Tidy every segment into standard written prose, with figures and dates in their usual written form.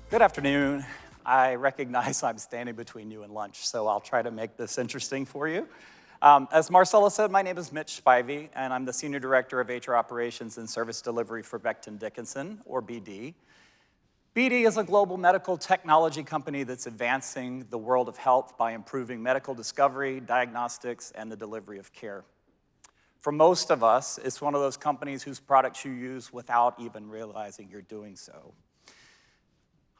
Good afternoon. I recognize I'm standing between you and lunch, so I'll try to make this interesting for you. As Marcella said, my name is Mitch Spivey, and I'm the Senior Director of HR Operations and Service Delivery for Becton Dickinson, or BD. BD is a global medical technology company that's advancing the world of health by improving medical discovery, diagnostics, and the delivery of care. For most of us, it's one of those companies whose products you use without even realizing you're doing so.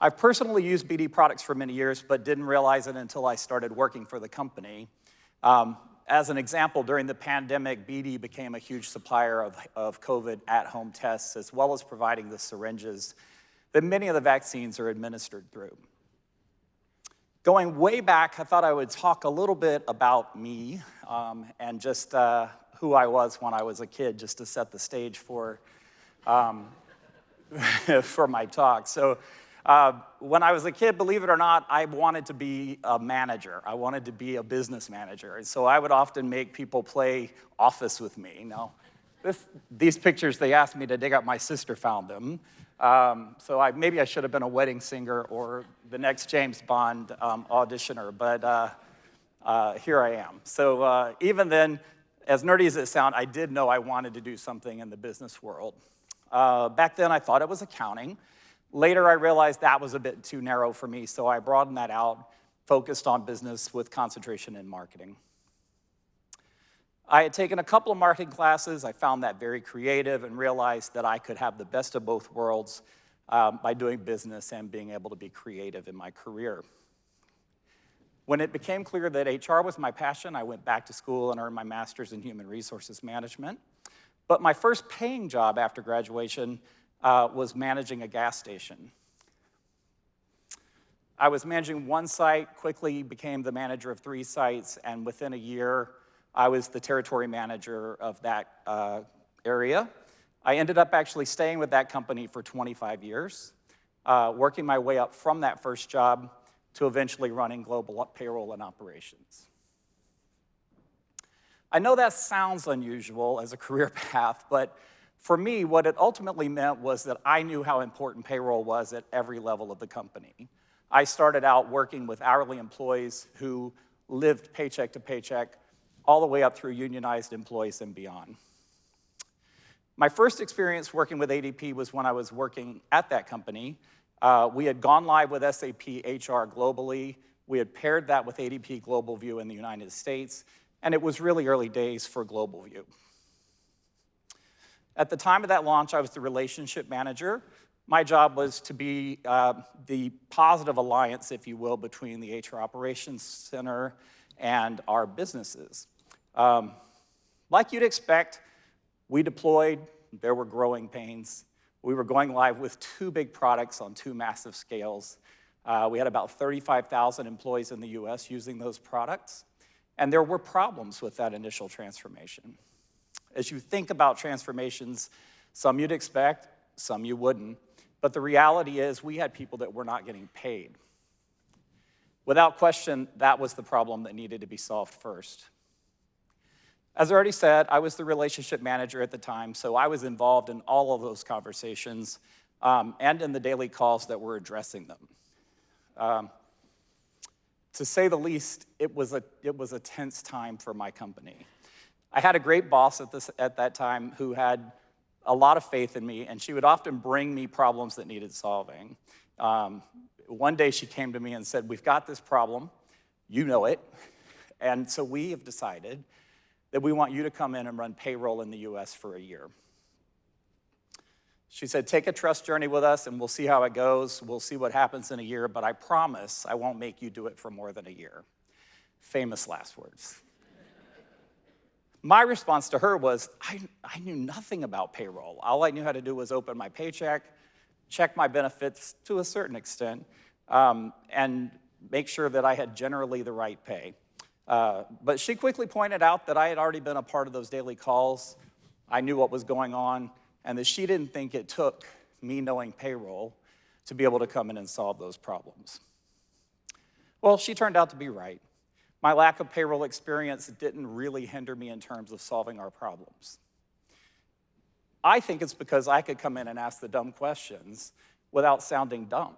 I've personally used BD products for many years, but didn't realize it until I started working for the company. As an example, during the pandemic, BD became a huge supplier of COVID at-home tests, as well as providing the syringes that many of the vaccines are administered through. Going way back, I thought I would talk a little bit about me and just who I was when I was a kid, just to set the stage for, for my talk. So when I was a kid, believe it or not, I wanted to be a manager. I wanted to be a business manager. And so I would often make people play Office with me. Now, these pictures, they asked me to dig up. My sister found them. So maybe I should have been a wedding singer or the next James Bond auditioner, but here I am. So even then, as nerdy as it sounds, I did know I wanted to do something in the business world. Back then, I thought it was accounting. Later, I realized that was a bit too narrow for me, so I broadened that out, focused on business with concentration in marketing. I had taken a couple of marketing classes. I found that very creative and realized that I could have the best of both worlds by doing business and being able to be creative in my career. When it became clear that HR was my passion, I went back to school and earned my master's in human resources management. But my first paying job after graduation was managing a gas station. I was managing one site, quickly became the manager of 3 sites, and within a year, I was the territory manager of that area. I ended up actually staying with that company for 25 years, working my way up from that first job to eventually running global payroll and operations. I know that sounds unusual as a career path, but for me, what it ultimately meant was that I knew how important payroll was at every level of the company. I started out working with hourly employees who lived paycheck to paycheck, all the way up through unionized employees and beyond. My first experience working with ADP was when I was working at that company. We had gone live with SAP HR globally. We had paired that with ADP Global View in the United States, and it was really early days for Global View. At the time of that launch, I was the relationship manager. My job was to be the positive alliance, if you will, between the HR Operations Center and our businesses. Like you'd expect, we deployed, there were growing pains. We were going live with 2 big products on 2 massive scales. We had about 35,000 employees in the US using those products, and there were problems with that initial transformation. As you think about transformations, some you'd expect, some you wouldn't, but the reality is we had people that were not getting paid. Without question, that was the problem that needed to be solved first. As I already said, I was the relationship manager at the time, so I was involved in all of those conversations and in the daily calls that were addressing them. To say the least, it was a tense time for my company. I had a great boss at that time who had a lot of faith in me, and she would often bring me problems that needed solving. One day she came to me and said, "We've got this problem, you know it, and so we have decided that we want you to come in and run payroll in the US for a year." She said, "Take a trust journey with us and we'll see how it goes. We'll see what happens in a year, but I promise I won't make you do it for more than a year." Famous last words. My response to her was, I knew nothing about payroll. All I knew how to do was open my paycheck, check my benefits to a certain extent, and make sure that I had generally the right pay. But she quickly pointed out that I had already been a part of those daily calls. I knew what was going on, and that she didn't think it took me knowing payroll to be able to come in and solve those problems. Well, she turned out to be right. My lack of payroll experience didn't really hinder me in terms of solving our problems. I think it's because I could come in and ask the dumb questions without sounding dumb.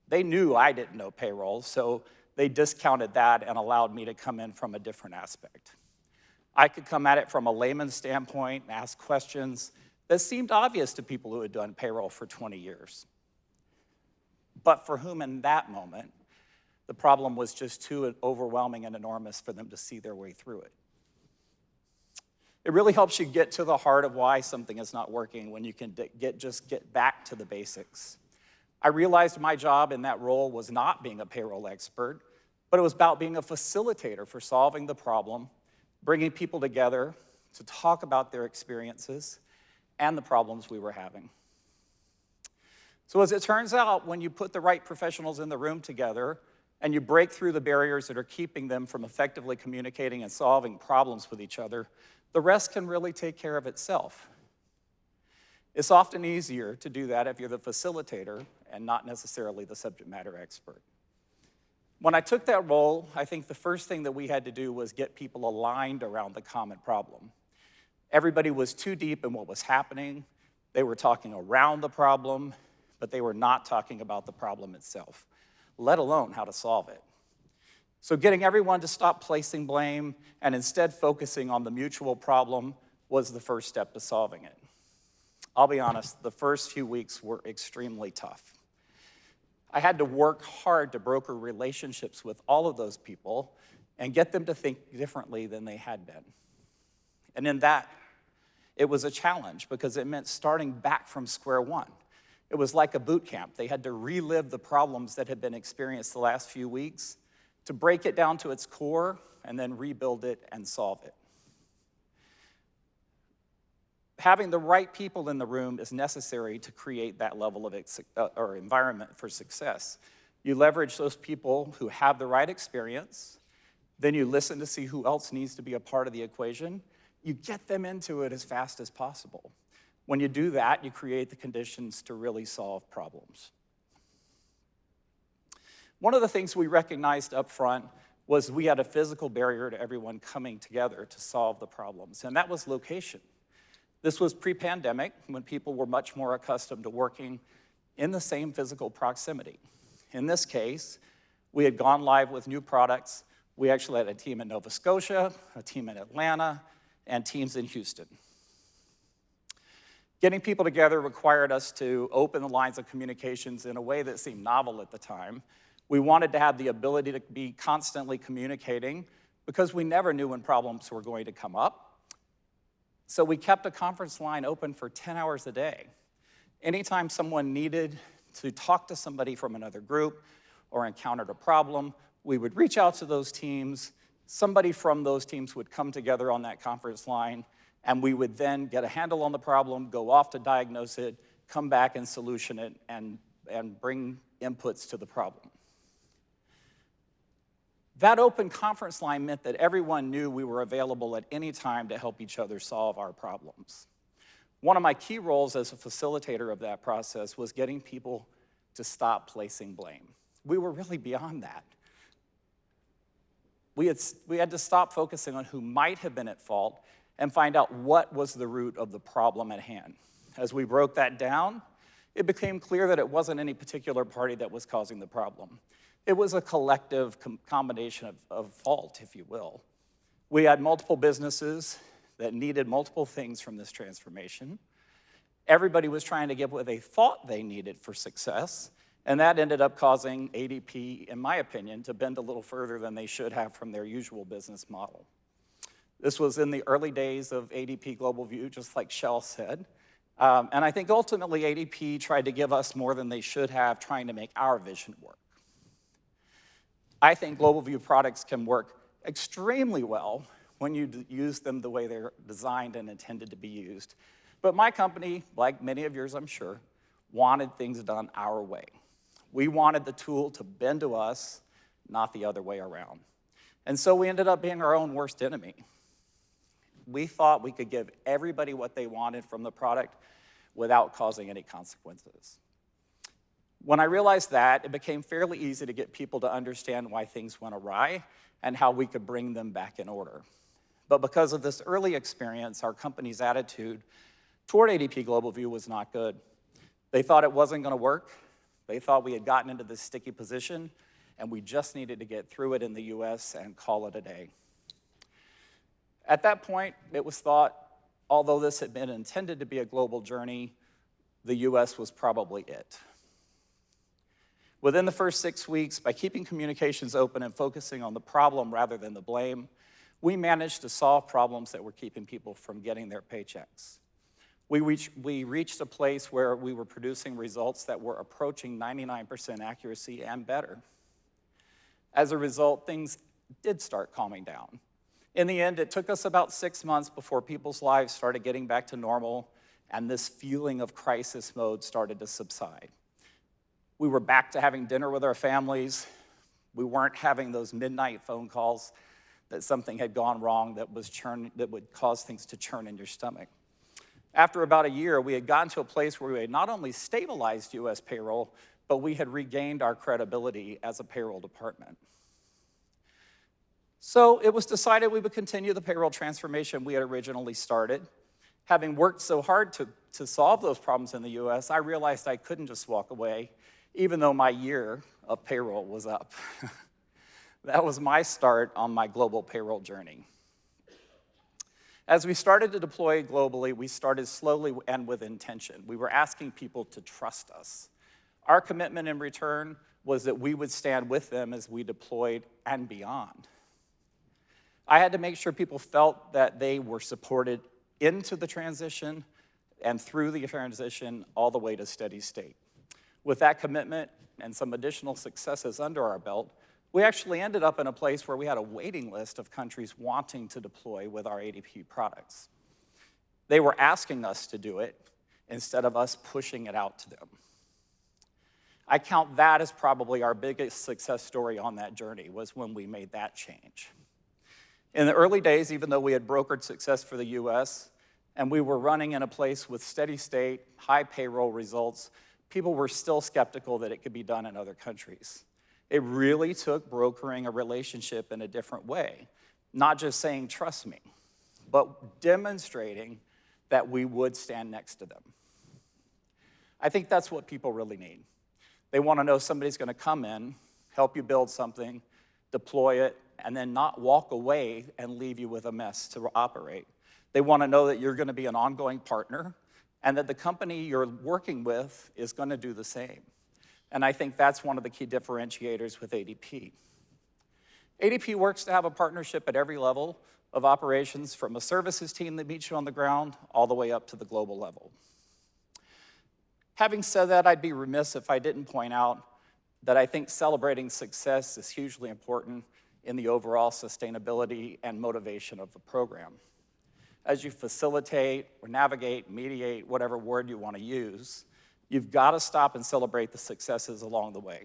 They knew I didn't know payroll, so they discounted that and allowed me to come in from a different aspect. I could come at it from a layman's standpoint and ask questions that seemed obvious to people who had done payroll for 20 years, but for whom in that moment, the problem was just too overwhelming and enormous for them to see their way through it. It really helps you get to the heart of why something is not working when you can just get back to the basics. I realized my job in that role was not being a payroll expert, but it was about being a facilitator for solving the problem, bringing people together to talk about their experiences and the problems we were having. So as it turns out, when you put the right professionals in the room together and you break through the barriers that are keeping them from effectively communicating and solving problems with each other, the rest can really take care of itself. It's often easier to do that if you're the facilitator and not necessarily the subject matter expert. When I took that role, I think the first thing that we had to do was get people aligned around the common problem. Everybody was too deep in what was happening. They were talking around the problem, but they were not talking about the problem itself, let alone how to solve it. So getting everyone to stop placing blame and instead focusing on the mutual problem was the first step to solving it. I'll be honest, the first few weeks were extremely tough. I had to work hard to broker relationships with all of those people and get them to think differently than they had been. And in that, it was a challenge because it meant starting back from square one. It was like a boot camp. They had to relive the problems that had been experienced the last few weeks to break it down to its core and then rebuild it and solve it. Having the right people in the room is necessary to create that level of or environment for success. You leverage those people who have the right experience, then you listen to see who else needs to be a part of the equation. You get them into it as fast as possible. When you do that, you create the conditions to really solve problems. One of the things we recognized up front was we had a physical barrier to everyone coming together to solve the problems, and that was location. This was pre-pandemic, when people were much more accustomed to working in the same physical proximity. In this case, we had gone live with new products. We actually had a team in Nova Scotia, a team in Atlanta, and teams in Houston. Getting people together required us to open the lines of communications in a way that seemed novel at the time. We wanted to have the ability to be constantly communicating because we never knew when problems were going to come up. So we kept a conference line open for 10 hours a day. Anytime someone needed to talk to somebody from another group or encountered a problem, we would reach out to those teams. Somebody from those teams would come together on that conference line, and we would then get a handle on the problem, go off to diagnose it, come back and solution it, and bring inputs to the problem. That open conference line meant that everyone knew we were available at any time to help each other solve our problems. One of my key roles as a facilitator of that process was getting people to stop placing blame. We were really beyond that. We had to stop focusing on who might have been at fault and find out what was the root of the problem at hand. As we broke that down, it became clear that it wasn't any particular party that was causing the problem. It was a collective combination of fault, if you will. We had multiple businesses that needed multiple things from this transformation. Everybody was trying to get what they thought they needed for success, and that ended up causing ADP, in my opinion, to bend a little further than they should have from their usual business model. This was in the early days of ADP Global View, just like Shell said. And I think ultimately ADP tried to give us more than they should have, trying to make our vision work. I think Global View products can work extremely well when you use them the way they're designed and intended to be used. But my company, like many of yours I'm sure, wanted things done our way. We wanted the tool to bend to us, not the other way around. And so we ended up being our own worst enemy. We thought we could give everybody what they wanted from the product without causing any consequences. When I realized that, it became fairly easy to get people to understand why things went awry and how we could bring them back in order. But because of this early experience, our company's attitude toward ADP Global View was not good. They thought it wasn't going to work. They thought we had gotten into this sticky position and we just needed to get through it in the US and call it a day. At that point, it was thought, although this had been intended to be a global journey, the US was probably it. Within the first 6 weeks, by keeping communications open and focusing on the problem rather than the blame, we managed to solve problems that were keeping people from getting their paychecks. We reached a place where we were producing results that were approaching 99% accuracy and better. As a result, things did start calming down. In the end, it took us about 6 months before people's lives started getting back to normal and this feeling of crisis mode started to subside. We were back to having dinner with our families. We weren't having those midnight phone calls that something had gone wrong that would cause things to churn in your stomach. After about a year, we had gotten to a place where we had not only stabilized US payroll, but we had regained our credibility as a payroll department. So it was decided we would continue the payroll transformation we had originally started. Having worked so hard to solve those problems in the US, I realized I couldn't just walk away, even though my year of payroll was up. That was my start on my global payroll journey. As we started to deploy globally, we started slowly and with intention. We were asking people to trust us. Our commitment in return was that we would stand with them as we deployed and beyond. I had to make sure people felt that they were supported into the transition and through the transition all the way to steady state. With that commitment and some additional successes under our belt, we actually ended up in a place where we had a waiting list of countries wanting to deploy with our ADP products. They were asking us to do it instead of us pushing it out to them. I count that as probably our biggest success story on that journey, was when we made that change. In the early days, even though we had brokered success for the US, and we were running in a place with steady state, high payroll results, people were still skeptical that it could be done in other countries. It really took brokering a relationship in a different way, not just saying, trust me, but demonstrating that we would stand next to them. I think that's what people really need. They want to know somebody's going to come in, help you build something, deploy it, and then not walk away and leave you with a mess to operate. They want to know that you're going to be an ongoing partner and that the company you're working with is going to do the same. And I think that's one of the key differentiators with ADP. ADP works to have a partnership at every level of operations, from a services team that meets you on the ground all the way up to the global level. Having said that, I'd be remiss if I didn't point out that I think celebrating success is hugely important in the overall sustainability and motivation of the program. As you facilitate or navigate, mediate, whatever word you want to use, you've got to stop and celebrate the successes along the way.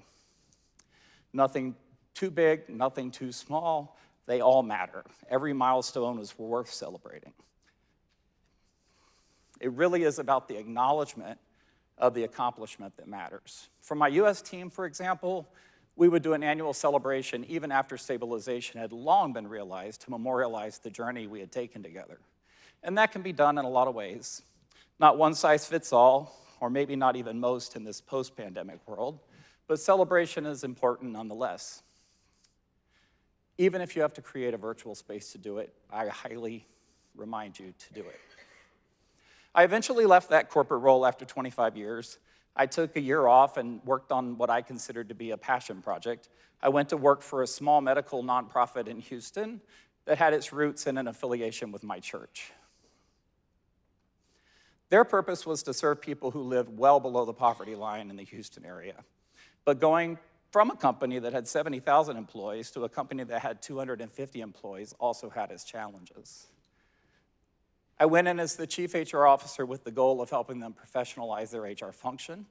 Nothing too big, nothing too small, they all matter. Every milestone is worth celebrating. It really is about the acknowledgement of the accomplishment that matters. For my US team, for example, we would do an annual celebration even after stabilization had long been realized to memorialize the journey we had taken together. And that can be done in a lot of ways. Not one size fits all, or maybe not even most in this post-pandemic world, but celebration is important nonetheless. Even if you have to create a virtual space to do it, I highly remind you to do it. I eventually left that corporate role after 25 years. I took a year off and worked on what I considered to be a passion project. I went to work for a small medical nonprofit in Houston that had its roots in an affiliation with my church. Their purpose was to serve people who lived well below the poverty line in the Houston area. But going from a company that had 70,000 employees to a company that had 250 employees also had its challenges. I went in as the chief HR officer with the goal of helping them professionalize their HR function.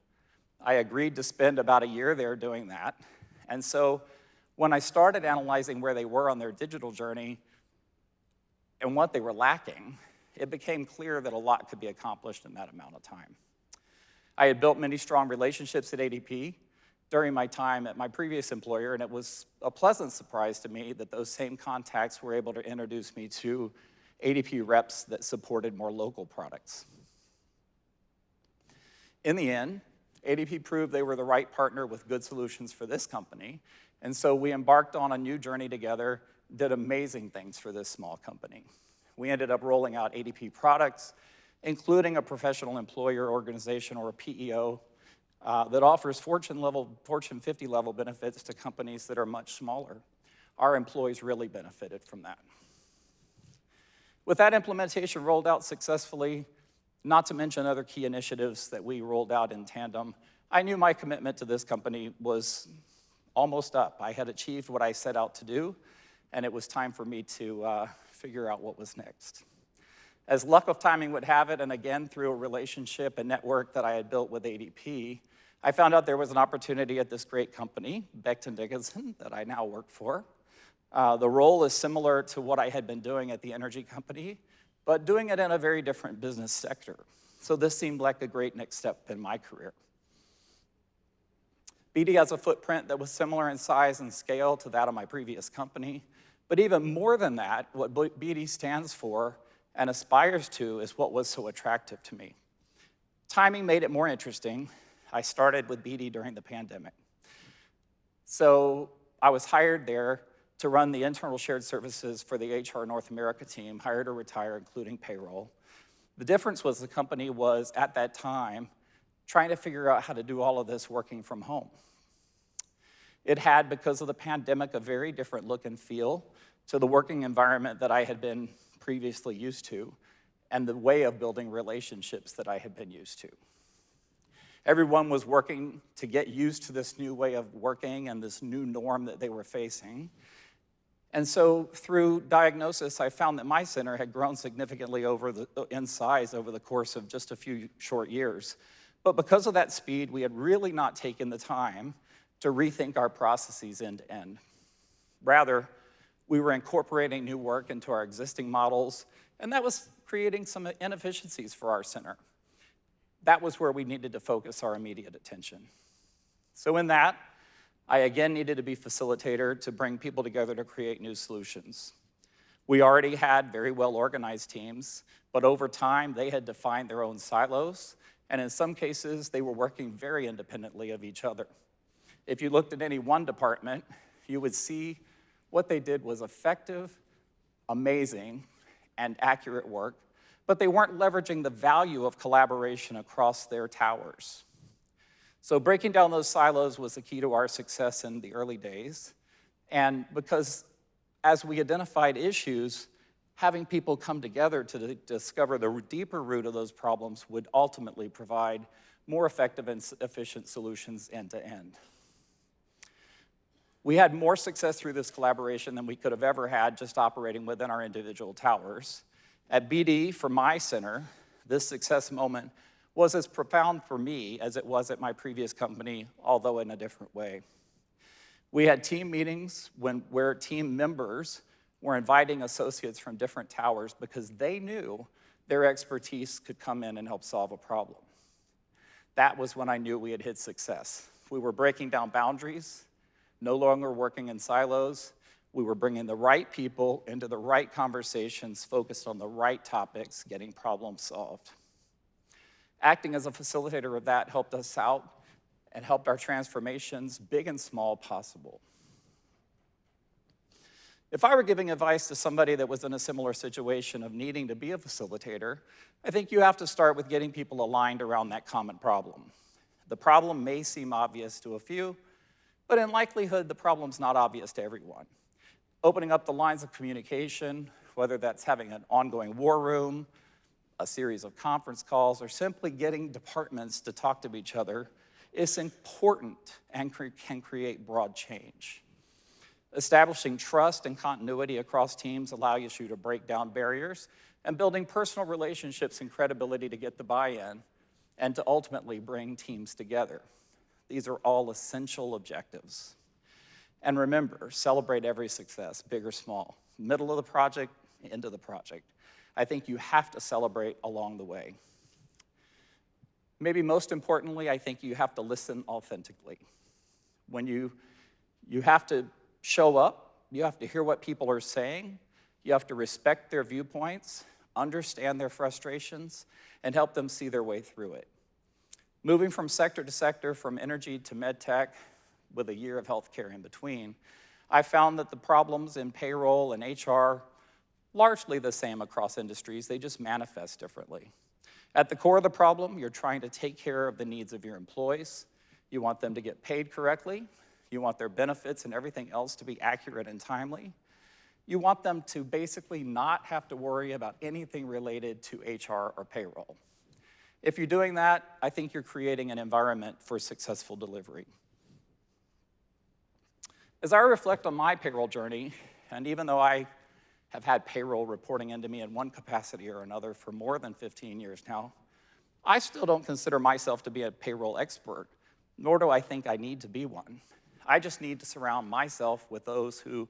I agreed to spend about a year there doing that. And so when I started analyzing where they were on their digital journey and what they were lacking, it became clear that a lot could be accomplished in that amount of time. I had built many strong relationships at ADP during my time at my previous employer, and it was a pleasant surprise to me that those same contacts were able to introduce me to ADP reps that supported more local products. In the end, ADP proved they were the right partner with good solutions for this company, and so we embarked on a new journey together, did amazing things for this small company. We ended up rolling out ADP products, including a professional employer organization, or a PEO, that offers Fortune 50 level benefits to companies that are much smaller. Our employees really benefited from that. With that implementation rolled out successfully, not to mention other key initiatives that we rolled out in tandem, I knew my commitment to this company was almost up. I had achieved what I set out to do, and it was time for me to figure out what was next. As luck of timing would have it, and again through a relationship and network that I had built with ADP, I found out there was an opportunity at this great company, Becton Dickinson, that I now work for. The role is similar to what I had been doing at the energy company, but doing it in a very different business sector. So this seemed like a great next step in my career. BD has a footprint that was similar in size and scale to that of my previous company, but even more than that, what BD stands for and aspires to is what was so attractive to me. Timing made it more interesting. I started with BD during the pandemic. So I was hired there to run the internal shared services for the HR North America team, hire to retire, including payroll. The difference was the company was, at that time, trying to figure out how to do all of this working from home. It had, because of the pandemic, a very different look and feel to the working environment that I had been previously used to, and the way of building relationships that I had been used to. Everyone was working to get used to this new way of working and this new norm that they were facing. And so through diagnosis, I found that my center had grown significantly in size over the course of just a few short years. But because of that speed, we had really not taken the time to rethink our processes end to end. Rather, we were incorporating new work into our existing models, and that was creating some inefficiencies for our center. That was where we needed to focus our immediate attention. So in that, I again needed to be facilitator to bring people together to create new solutions. We already had very well-organized teams, but over time, they had defined their own silos, and in some cases, they were working very independently of each other. If you looked at any one department, you would see what they did was effective, amazing, and accurate work, but they weren't leveraging the value of collaboration across their towers. So breaking down those silos was the key to our success in the early days. And because as we identified issues, having people come together to discover the deeper root of those problems would ultimately provide more effective and efficient solutions end to end. We had more success through this collaboration than we could have ever had just operating within our individual towers. At BD, for my center, this success moment was as profound for me as it was at my previous company, although in a different way. We had team meetings where team members were inviting associates from different towers because they knew their expertise could come in and help solve a problem. That was when I knew we had hit success. We were breaking down boundaries, no longer working in silos. We were bringing the right people into the right conversations, focused on the right topics, getting problems solved. Acting as a facilitator of that helped us out and helped our transformations, big and small, possible. If I were giving advice to somebody that was in a similar situation of needing to be a facilitator, I think you have to start with getting people aligned around that common problem. The problem may seem obvious to a few, but in likelihood, the problem's not obvious to everyone. Opening up the lines of communication, whether that's having an ongoing war room, a series of conference calls, or simply getting departments to talk to each other, is important and can create broad change. Establishing trust and continuity across teams allows you to break down barriers, and building personal relationships and credibility to get the buy-in and to ultimately bring teams together. These are all essential objectives. And remember, celebrate every success, big or small, middle of the project, end of the project. I think you have to celebrate along the way. Maybe most importantly, I think you have to listen authentically. When you have to show up, you have to hear what people are saying, you have to respect their viewpoints, understand their frustrations, and help them see their way through it. Moving from sector to sector, from energy to med tech, with a year of healthcare in between, I found that the problems in payroll and HR largely the same across industries, they just manifest differently. At the core of the problem, you're trying to take care of the needs of your employees. You want them to get paid correctly. You want their benefits and everything else to be accurate and timely. You want them to basically not have to worry about anything related to HR or payroll. If you're doing that, I think you're creating an environment for successful delivery. As I reflect on my payroll journey, and even though I have had payroll reporting into me in one capacity or another for more than 15 years now, I still don't consider myself to be a payroll expert, nor do I think I need to be one. I just need to surround myself with those who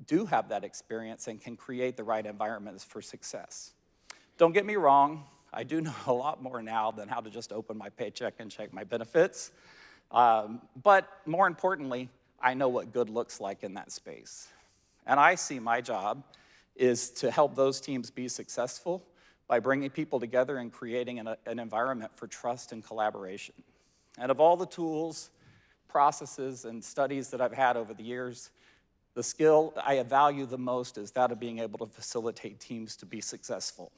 do have that experience and can create the right environments for success. Don't get me wrong, I do know a lot more now than how to just open my paycheck and check my benefits. But more importantly, I know what good looks like in that space. And I see my job is to help those teams be successful by bringing people together and creating an environment for trust and collaboration. And of all the tools, processes, and studies that I've had over the years, the skill I value the most is that of being able to facilitate teams to be successful.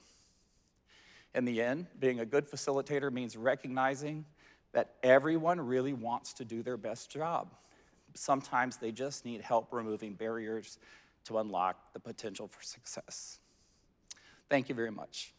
In the end, being a good facilitator means recognizing that everyone really wants to do their best job. Sometimes they just need help removing barriers to unlock the potential for success. Thank you very much.